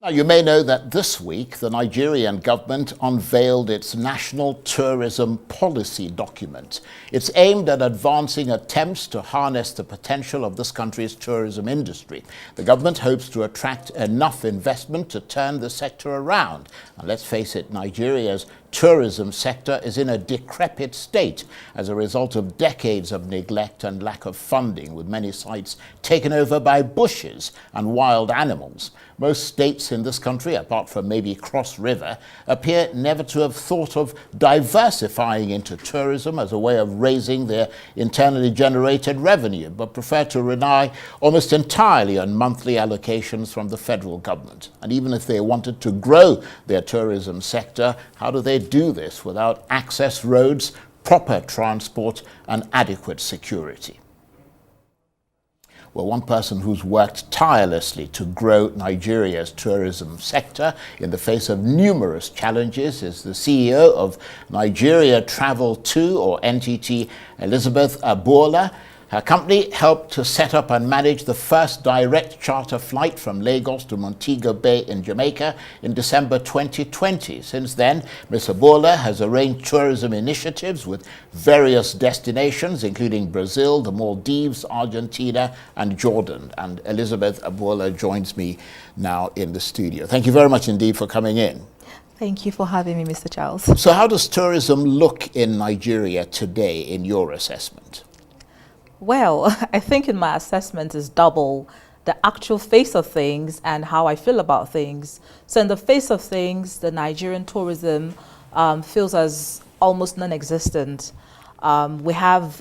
Now, you may know that this week the Nigerian government unveiled its National Tourism Policy document. It's aimed at advancing attempts to harness the potential of this country's tourism industry. The government hopes to attract enough investment to turn the sector around. And let's face it, Nigeria's tourism sector is in a decrepit state as a result of decades of neglect and lack of funding, with many sites taken over by bushes and wild animals. Most states in this country, apart from maybe Cross River, appear never to have thought of diversifying into tourism as a way of raising their internally generated revenue, but prefer to rely almost entirely on monthly allocations from the federal government. And even if they wanted to grow their tourism sector, how do they do this without access roads, proper transport, and adequate security? Well, one person who's worked tirelessly to grow Nigeria's tourism sector in the face of numerous challenges is the CEO of Nigeria Travel 2, or NTT, Elizabeth Agboola. Her company helped to set up and manage the first direct charter flight from Lagos to Montego Bay in Jamaica in December 2020. Since then, Ms. Agboola has arranged tourism initiatives with various destinations, including Brazil, the Maldives, Argentina, and Jordan. And Elizabeth Agboola joins me now in the studio. Thank you very much indeed for coming in. Thank you for having me, Mr. Charles. So how does tourism look in Nigeria today, in your assessment? Well, I think in my assessment is double: the actual face of things and how I feel about things. So in the face of things, the Nigerian tourism feels as almost non-existent. We have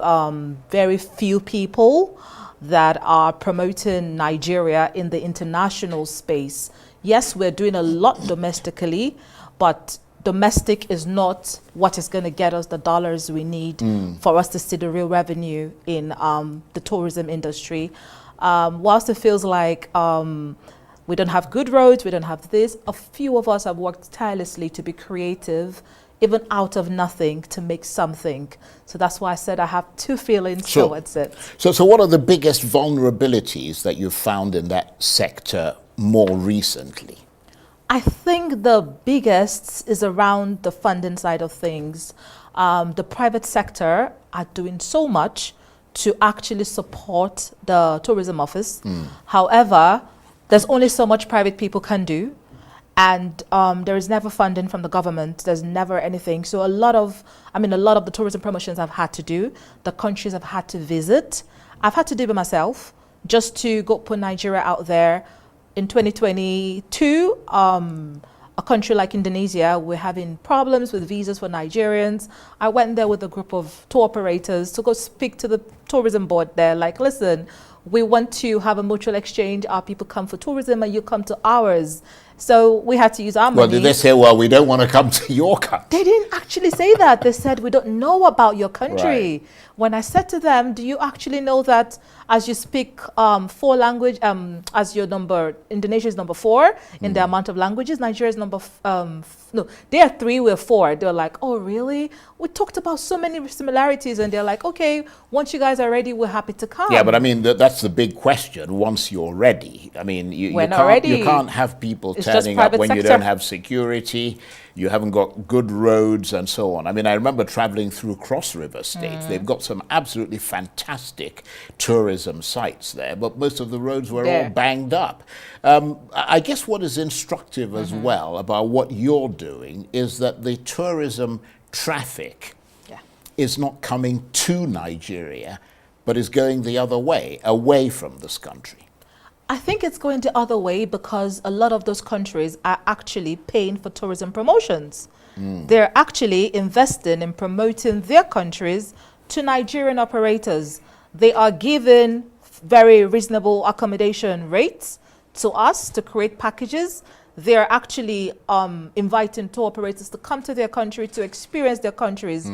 very few people that are promoting Nigeria in the international space. Yes, we're doing a lot domestically, but domestic is not what is going to get us the dollars we need for us to see the real revenue in the tourism industry. Whilst it feels like we don't have good roads, we don't have this, a few of us have worked tirelessly to be creative, even out of nothing, to make something. So that's why I said I have two feelings towards it. So what are the biggest vulnerabilities that you've found in that sector more recently? I think the biggest is around the funding side of things. The private sector are doing so much to actually support the tourism office. However, there's only so much private people can do, and there is never funding from the government. There's never anything. So a lot of the tourism promotions I've had to do, the countries I've had to visit, I've had to do by myself just to go put Nigeria out there. In 2022, a country like Indonesia, we're having problems with visas for Nigerians. I went there with a group of tour operators to go speak to the tourism board there, like, listen, we want to have a mutual exchange. Our people come for tourism and you come to ours. So we had to use our money. Well, did they say, well, we don't want to come to your country? They didn't actually say that. They said, we don't know about your country. Right. When I said to them, do you actually know that as you speak 4 languages, as your number, Indonesia is number 4 in the amount of languages, Nigeria is number, no, they are 3, we're 4. They're like, oh, really? We talked about so many similarities, and they're like, okay, once you guys are ready, we're happy to come. Yeah, but I mean, that's the big question, once you're ready. I mean, you can't have people turning up when you don't have security, you haven't got good roads and so on. I mean, I remember traveling through Cross River State. They've got some absolutely fantastic tourism sites there, but most of the roads were all banged up. I guess what is instructive as well about what you're doing is that the tourism traffic is not coming to Nigeria, but is going the other way, away from this country. I think it's going the other way because a lot of those countries are actually paying for tourism promotions. They're actually investing in promoting their countries to Nigerian operators. They are giving very reasonable accommodation rates to us to create packages. They're actually inviting tour operators to come to their country to experience their countries.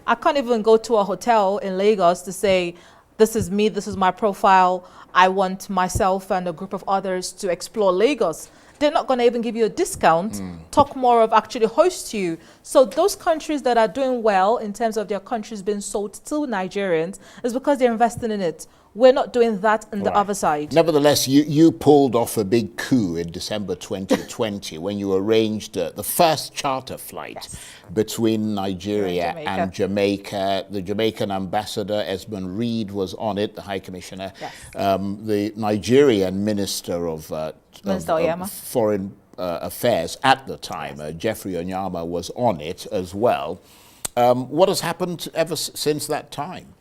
I can't even go to a hotel in Lagos to say, this is me, this is my profile, I want myself and a group of others to explore Lagos. They're not going to even give you a discount, talk more of actually host you. So those countries that are doing well in terms of their countries being sold to Nigerians is because they're investing in it. We're not doing that on the Right. other side. Nevertheless, you pulled off a big coup in December 2020 when you arranged the first charter flight between Nigeria and Jamaica. The Jamaican ambassador, Esmond Reed, was on it, the High Commissioner. Yes. The Nigerian Minister of Foreign Affairs at the time, Jeffrey Onyama, was on it as well. What has happened ever since that time?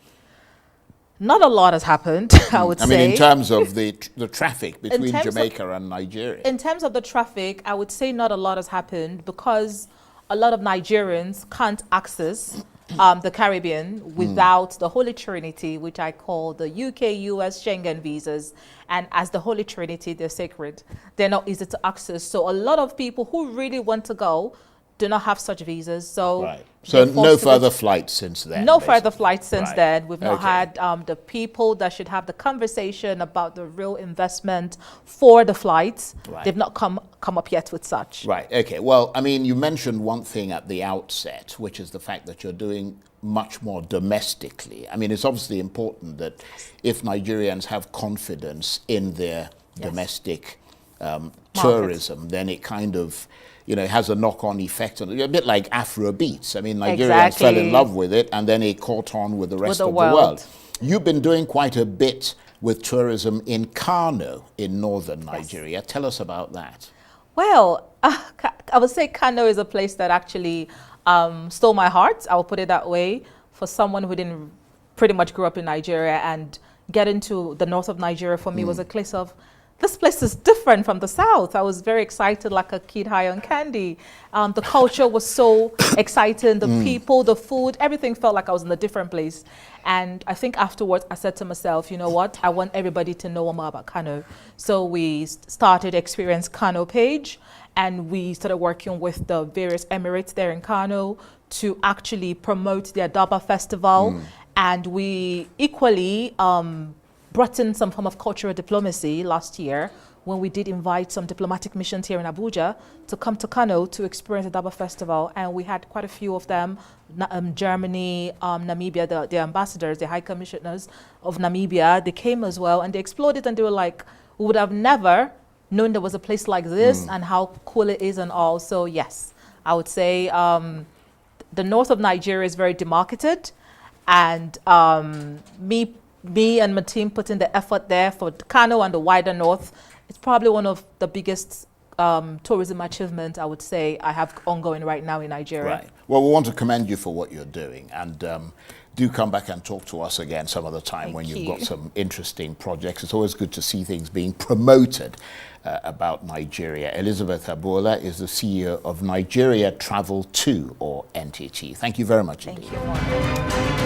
Not a lot has happened, I would say. I mean, in terms of the traffic between Jamaica and Nigeria. In terms of the traffic, I would say not a lot has happened because a lot of Nigerians can't access the Caribbean without the Holy Trinity, which I call the UK, US, Schengen visas. And as the Holy Trinity, they're sacred. They're not easy to access. So a lot of people who really want to go do not have such visas. So, so no further flights since then? No further flights since then. We've not had the people that should have the conversation about the real investment for the flights. They've not come up yet with such. Right, okay. Well, I mean, you mentioned one thing at the outset, which is the fact that you're doing much more domestically. I mean, it's obviously important that if Nigerians have confidence in their domestic tourism, then it kind of, you know, it has a knock-on effect, a bit like Afrobeats. I mean, Nigerians fell in love with it, and then it caught on with the rest of the world. You've been doing quite a bit with tourism in Kano in northern Nigeria. Tell us about that. Well, I would say Kano is a place that actually stole my heart. I will put it that way. For someone who didn't pretty much grew up in Nigeria, and get into the north of Nigeria for me was a case of, this place is different from the south. I was very excited, like a kid high on candy. The culture was so exciting. The people, the food, everything felt like I was in a different place. And I think afterwards, I said to myself, you know what? I want everybody to know more about Kano. So we started Experience Kano page, and we started working with the various emirates there in Kano to actually promote the Adaba Festival. And we equally brought in some form of cultural diplomacy last year when we did invite some diplomatic missions here in Abuja to come to Kano to experience the Daba Festival. And we had quite a few of them, Germany, Namibia, the ambassadors, the high commissioners of Namibia, they came as well, and they explored it, and they were like, we would have never known there was a place like this and how cool it is and all. So yes, I would say the north of Nigeria is very demarcated, and me and my team put in the effort there for Kano and the wider north. It's probably one of the biggest tourism achievements, I would say, I have ongoing right now in Nigeria. Right. Well, we want to commend you for what you're doing, and do come back and talk to us again some other time when you've got some interesting projects. It's always good to see things being promoted about Nigeria. Elizabeth Agboola is the CEO of Nigeria Travel 2, or NTT. Thank you very much indeed. Thank you.